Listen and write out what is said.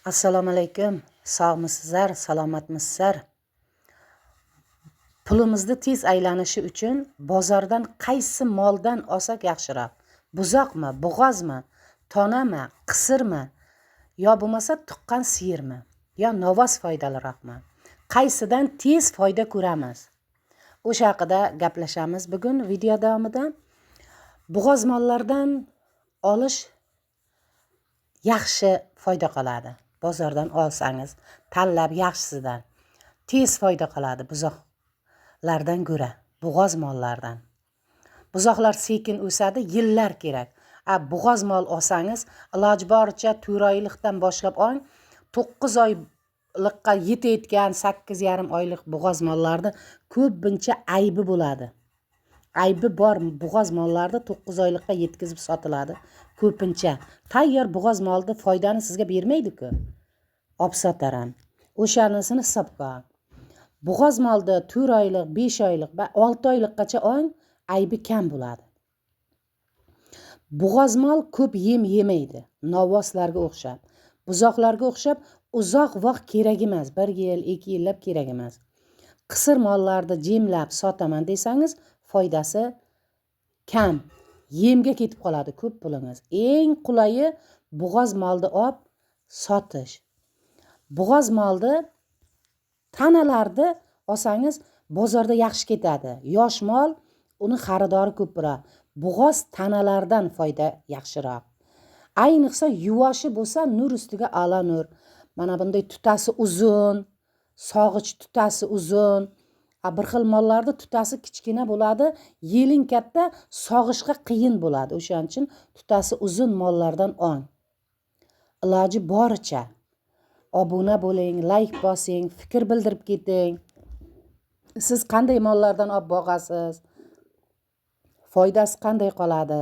Assalomu alaykum. Sog'misizlar, salomatmisizlar? Pulimizni tez aylanishi uchun bozordan qaysi moldan olsak yaxshiroq? Buzoqmi, bo'g'ozmi, tonami, qisirmi, yo bo'lmasa tuqqan siyirmi, yo novoz foydaliroqmi? Qaysidan tez foyda ko'ramiz? O'sha haqida gaplashamiz bugun video davomida. Bo'g'oz mollardan olish yaxshi foyda qiladi. Bozordan olsangiz, tanlab yaxshisidan tez foyda qiladi buzoqlardan ko'ra, bo'g'oz mollardan. Buzoqlar sekin o'sadi, yillar kerak. Bo'g'oz mol olsangiz, iloji boricha 4 oylikdan boshlab oling, 9 oylikqa yetayotgan 8,5 oylik bo'g'oz mollarda ko'pincha aybi bo'ladi. Aybi bor bo'g'oz mollarda 9 oylikqa yetkazib sotiladi. Ko'pincha tayyor bo'g'oz molni foydani sizga bermaydi-ku. Olib sotaram. O'shanisini hisobga ol. Bo'g'oz molda 4 oylik, 5 oylik va 6 oylikgacha oling, aybi kam bo'ladi. Bo'g'oz mol ko'p yem yemaydi, novvoslarga o'xshab. Buzoqlarga o'xshab uzoq vaqt kerak emas, 1 yil, 2 yillab kerak emas. Qisir mollarni jemlab sotaman desangiz, foydasi kam. Yemga ketib qoladi ko'p pulingiz. Eng qulayi bo'g'oz molni olib sotish. Bo'g'oz molni tanalarni olsangiz bozorda yaxshi ketadi. Yosh mol, uni xaridori ko'proq. Bo'g'oz tanalardan foyda yaxshiroq. Ayniqsa yuvoshi bo'lsa, nur ustiga a'lo nur. Mana bunday tutasi uzun, sog'ich tutasi uzun. Bir xil mollarda tutasi kichkina bo'ladi, yeling katta, sog'ishga qiyin bo'ladi. O'shaning uchun tutasi uzun mollardan ol. Iloji boricha obuna bo'ling, like bosing, fikr bildirib keting. Siz qanday mollardan olib boqasiz? Foydasi qanday qoladi?